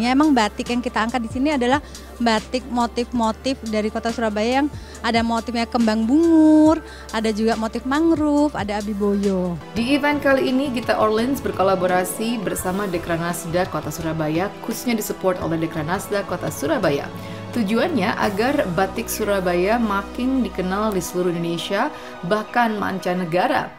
Ya, emang batik yang kita angkat di sini adalah batik motif-motif dari kota Surabaya yang ada motifnya kembang bungur, ada juga motif mangrove, ada abiboyo. Di event kali ini, Gita Orleans berkolaborasi bersama Dekranasda Kota Surabaya, khususnya disupport oleh Dekranasda Kota Surabaya. Tujuannya agar batik Surabaya makin dikenal di seluruh Indonesia, bahkan mancanegara.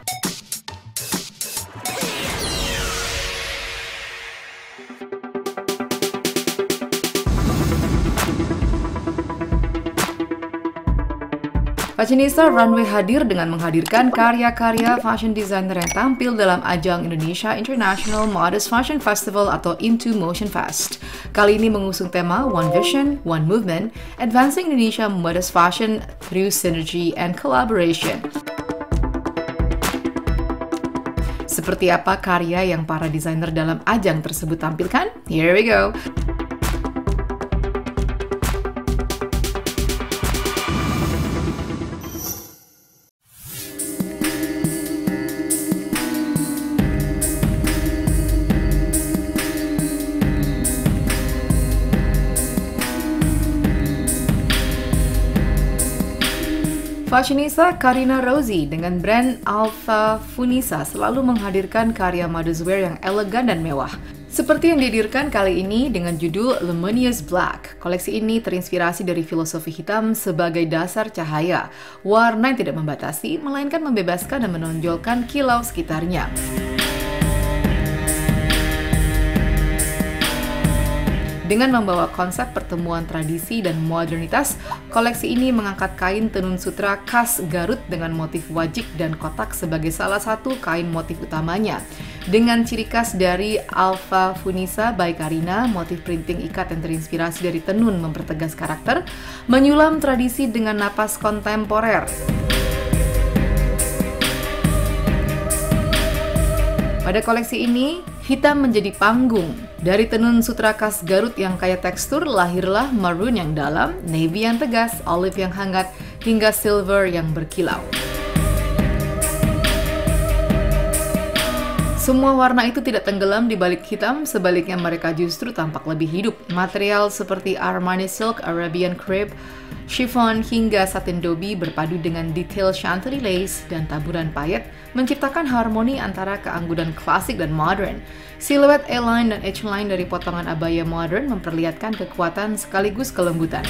Fashionista Runway hadir dengan menghadirkan karya-karya fashion designer yang tampil dalam ajang Indonesia International Modest Fashion Festival atau Into Motion Fest. Kali ini mengusung tema One Vision, One Movement, Advancing Indonesia Modest Fashion Through Synergy and Collaboration. Seperti apa karya yang para desainer dalam ajang tersebut tampilkan? Here we go! Fashionista Karina Rosie dengan brand Alpha Funisa selalu menghadirkan karya modestwear yang elegan dan mewah. Seperti yang dihadirkan kali ini dengan judul Luminous Black. Koleksi ini terinspirasi dari filosofi hitam sebagai dasar cahaya. Warna yang tidak membatasi, melainkan membebaskan dan menonjolkan kilau sekitarnya. Dengan membawa konsep pertemuan tradisi dan modernitas, koleksi ini mengangkat kain tenun sutra khas Garut dengan motif wajik dan kotak sebagai salah satu kain motif utamanya. Dengan ciri khas dari Alpha Funisa by Karina, motif printing ikat yang terinspirasi dari tenun mempertegas karakter, menyulam tradisi dengan napas kontemporer. Pada koleksi ini, hitam menjadi panggung. Dari tenun sutra khas Garut yang kaya tekstur, lahirlah maroon yang dalam, navy yang tegas, olive yang hangat, hingga silver yang berkilau. Semua warna itu tidak tenggelam di balik hitam, sebaliknya mereka justru tampak lebih hidup. Material seperti Armani Silk, Arabian Crepe, chiffon hingga satin dobi berpadu dengan detail chantilly lace dan taburan payet menciptakan harmoni antara keanggunan klasik dan modern. Siluet A-line dan H-line dari potongan abaya modern memperlihatkan kekuatan sekaligus kelembutan.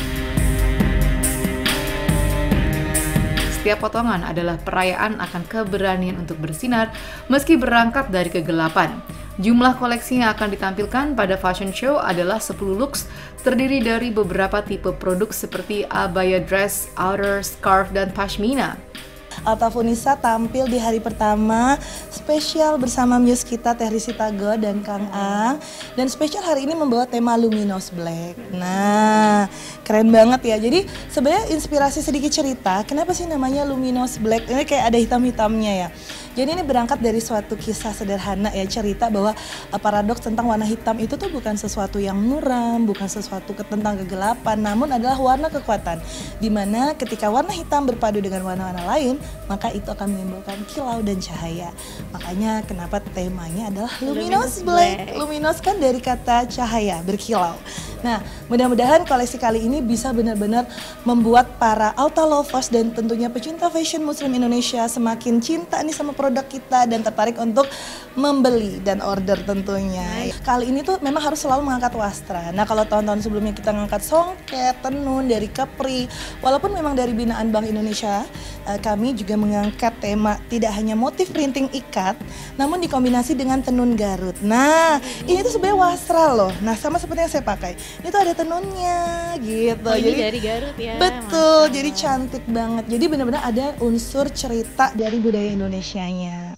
Setiap potongan adalah perayaan akan keberanian untuk bersinar meski berangkat dari kegelapan. Jumlah koleksi yang akan ditampilkan pada fashion show adalah 10 looks, terdiri dari beberapa tipe produk seperti abaya dress, outer, scarf, dan pashmina. Alpha Funisa tampil di hari pertama spesial bersama muse kita Teh Risi Tago dan Kang Ang, dan spesial hari ini membawa tema Luminous Black. Nah, keren banget ya. Jadi sebenarnya inspirasi sedikit cerita, kenapa sih namanya Luminous Black? Ini kayak ada hitam-hitamnya ya. Jadi ini berangkat dari suatu kisah sederhana ya, cerita bahwa paradoks tentang warna hitam itu tuh bukan sesuatu yang muram, bukan sesuatu tentang kegelapan, namun adalah warna kekuatan. Dimana ketika warna hitam berpadu dengan warna-warna lain, maka itu akan menimbulkan kilau dan cahaya. Makanya kenapa temanya adalah Luminous Black. Luminous kan dari kata cahaya, berkilau. Nah, mudah-mudahan koleksi kali ini bisa benar-benar membuat para Alta lovers dan tentunya pecinta fashion muslim Indonesia semakin cinta nih sama produk kita dan tertarik untuk membeli dan order tentunya. Kali ini tuh memang harus selalu mengangkat wastra. Nah, kalau tahun-tahun sebelumnya kita ngangkat songket, tenun dari Capri, walaupun memang dari binaan Bank Indonesia, kami juga mengangkat tema tidak hanya motif printing ikat, namun dikombinasi dengan tenun Garut. Nah, ini tuh sebenarnya wastra loh. Nah, sama seperti yang saya pakai. Itu ada tenunnya gitu. Oh, ini jadi dari Garut ya. betul, mantap. jadi cantik banget. Jadi benar-benar ada unsur cerita dari budaya Indonesianya.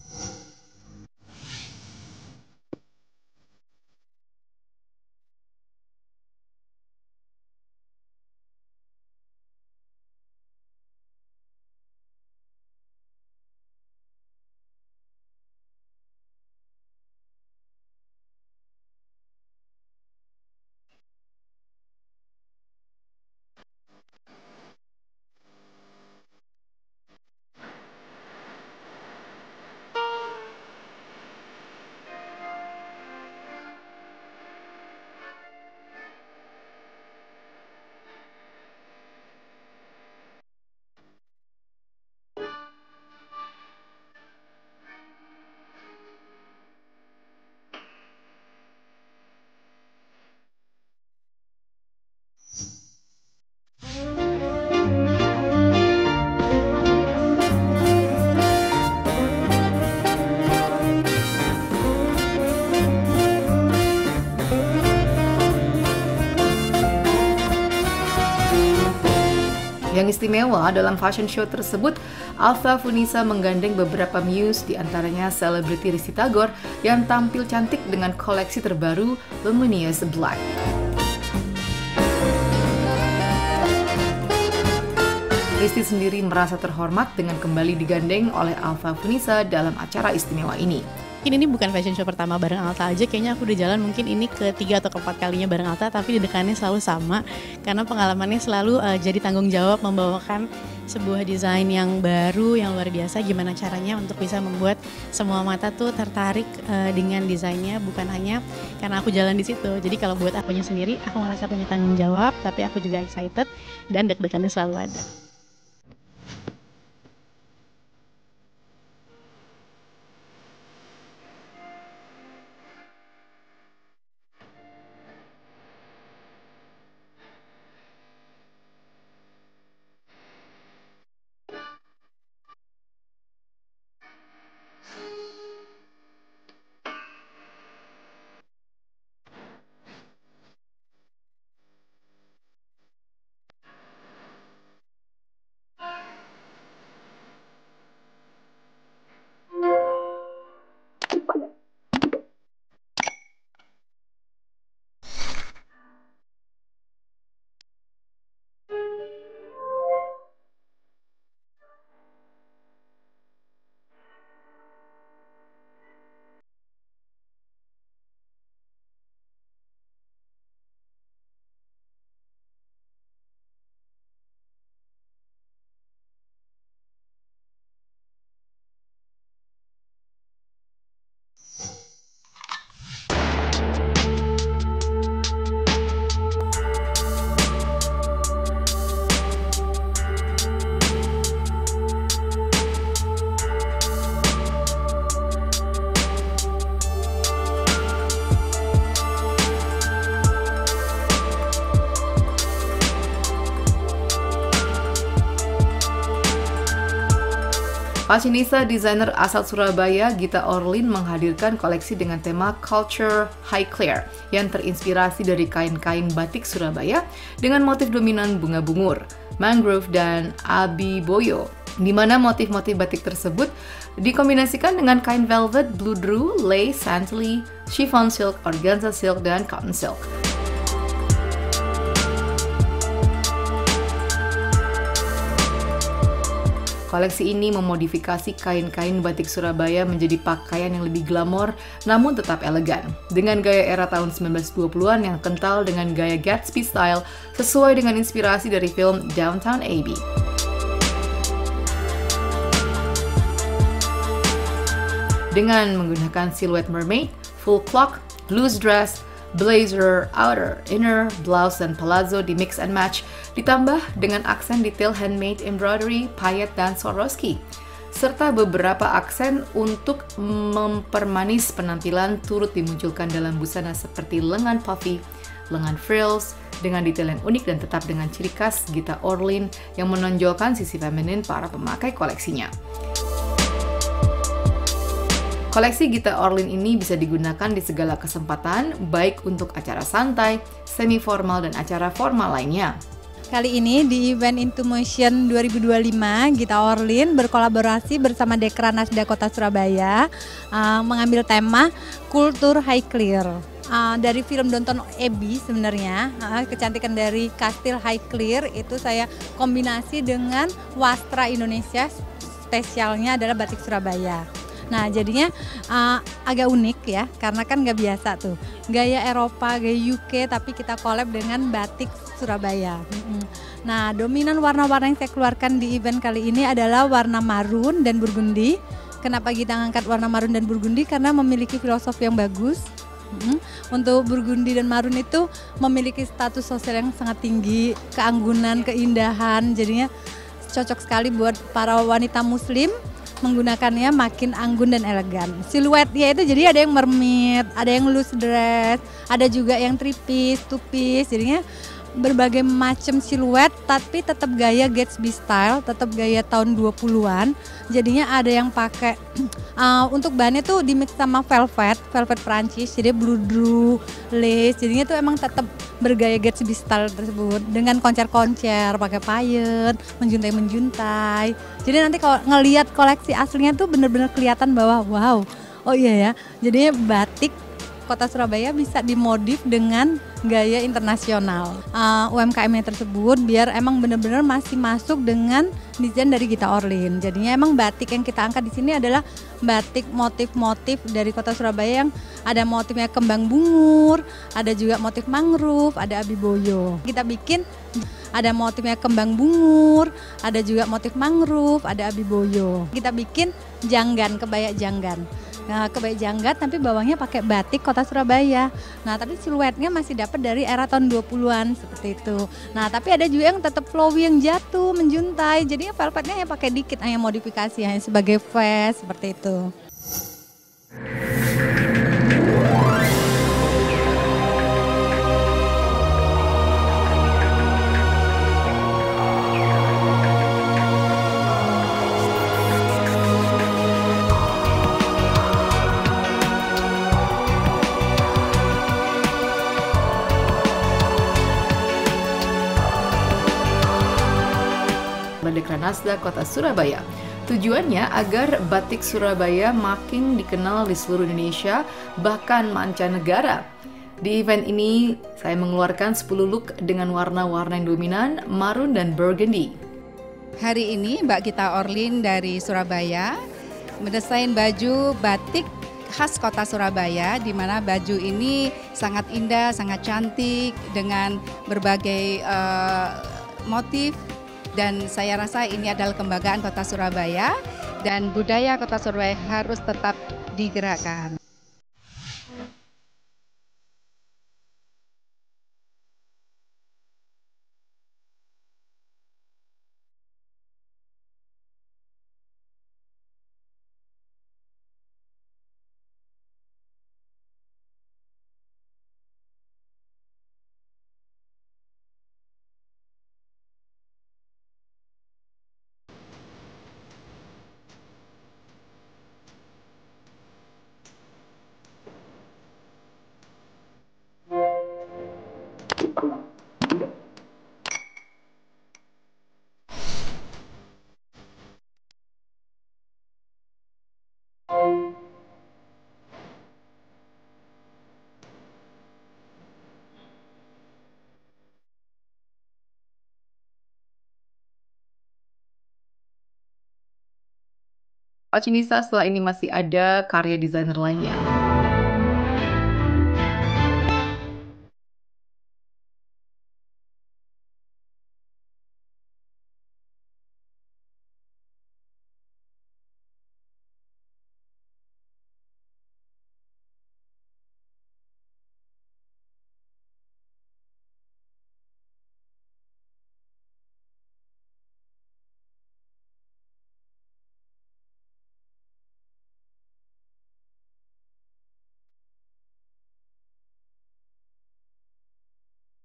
Yang istimewa dalam fashion show tersebut, Alpha Funisa menggandeng beberapa muse, diantaranya selebriti Risty Tagor yang tampil cantik dengan koleksi terbaru Luminous Black. Risty sendiri merasa terhormat dengan kembali digandeng oleh Alpha Funisa dalam acara istimewa ini. Mungkin ini bukan fashion show pertama bareng Alta aja, kayaknya aku udah jalan mungkin ini ketiga atau keempat kalinya bareng Alta, tapi deg-degannya selalu sama karena pengalamannya selalu jadi tanggung jawab membawakan sebuah desain yang baru, yang luar biasa. Gimana caranya untuk bisa membuat semua mata tuh tertarik dengan desainnya, bukan hanya karena aku jalan di situ. Jadi kalau buat akunya sendiri, aku merasa punya tanggung jawab, tapi aku juga excited dan deg-degannya selalu ada. Fashionista desainer asal Surabaya, Gita Orlin menghadirkan koleksi dengan tema Culture Highclere yang terinspirasi dari kain-kain batik Surabaya dengan motif dominan bunga bungur, mangrove, dan abiboyo, di mana motif-motif batik tersebut dikombinasikan dengan kain velvet, blue drew, lace, santily, chiffon silk, organza silk, dan cotton silk. Koleksi ini memodifikasi kain-kain batik Surabaya menjadi pakaian yang lebih glamor namun tetap elegan, dengan gaya era tahun 1920-an yang kental dengan gaya Gatsby style sesuai dengan inspirasi dari film Downton Abbey. Dengan menggunakan siluet mermaid, full clock, loose dress, blazer, outer, inner, blouse, dan palazzo di mix and match, ditambah dengan aksen detail handmade embroidery, payet, dan Swarovski, serta beberapa aksen untuk mempermanis penampilan turut dimunculkan dalam busana seperti lengan puffy, lengan frills, dengan detail yang unik dan tetap dengan ciri khas Gita Orlin yang menonjolkan sisi feminin para pemakai koleksinya. Koleksi Gita Orlin ini bisa digunakan di segala kesempatan, baik untuk acara santai, semi-formal, dan acara formal lainnya. Kali ini di event Into Motion 2025, Gita Orlin berkolaborasi bersama Dekranasda Kota Surabaya mengambil tema Kultur Highclere. Dari film Downton Abbey sebenarnya, kecantikan dari Kastil Highclere itu saya kombinasi dengan wastra Indonesia, spesialnya adalah batik Surabaya. Nah jadinya agak unik ya, karena kan nggak biasa tuh gaya Eropa, gaya UK, tapi kita collab dengan batik Surabaya. Nah dominan warna-warna yang saya keluarkan di event kali ini adalah warna marun dan burgundi. Kenapa kita ngangkat warna marun dan burgundi? Karena memiliki filosofi yang bagus. Untuk burgundi dan marun itu memiliki status sosial yang sangat tinggi, keanggunan, keindahan, jadinya cocok sekali buat para wanita muslim. Menggunakannya makin anggun dan elegan. Siluetnya itu jadi ada yang mermaid, ada yang loose dress, ada juga yang three piece, two piece. Jadinya berbagai macam siluet tapi tetap gaya Gatsby style, tetap gaya tahun 20-an. Jadinya ada yang pakai untuk bahannya tuh di mix sama velvet Prancis, jadi bludru, lace. Jadinya tuh emang tetap bergaya Gatsby style tersebut dengan koncer-koncer, pakai payen, menjuntai-menjuntai. Jadi nanti kalau ngelihat koleksi aslinya tuh bener-bener kelihatan bahwa wow, oh iya ya. Jadinya batik Kota Surabaya bisa dimodif dengan gaya internasional. UMKM-nya tersebut biar emang benar-benar masih masuk dengan desain dari Gita Orlin. Jadinya emang batik yang kita angkat di sini adalah batik motif-motif dari Kota Surabaya yang ada motifnya kembang bungur, ada juga motif mangrove, ada abiboyo. Kita bikin ada motifnya kembang bungur, ada juga motif mangrove, ada abiboyo. Kita bikin janggan, kebaya janggan. Nah, kebaya janggat tapi bawahnya pakai batik Kota Surabaya. Nah, tapi siluetnya masih dapat dari era tahun 20-an seperti itu. Nah, tapi ada juga yang tetap flowy yang jatuh, menjuntai. Jadi velvetnya ya pakai dikit, hanya modifikasi hanya sebagai vest seperti itu. Dekranasda Kota Surabaya. Tujuannya agar batik Surabaya makin dikenal di seluruh Indonesia, bahkan mancanegara. Di event ini, saya mengeluarkan 10 look dengan warna-warna yang dominan, marun dan burgundy. Hari ini Mbak Gita Orlin dari Surabaya mendesain baju batik khas Kota Surabaya, di mana baju ini sangat indah, sangat cantik dengan berbagai motif. Dan saya rasa ini adalah kebanggaan Kota Surabaya dan budaya Kota Surabaya harus tetap digerakkan. Fashionista setelah ini masih ada karya desainer lainnya.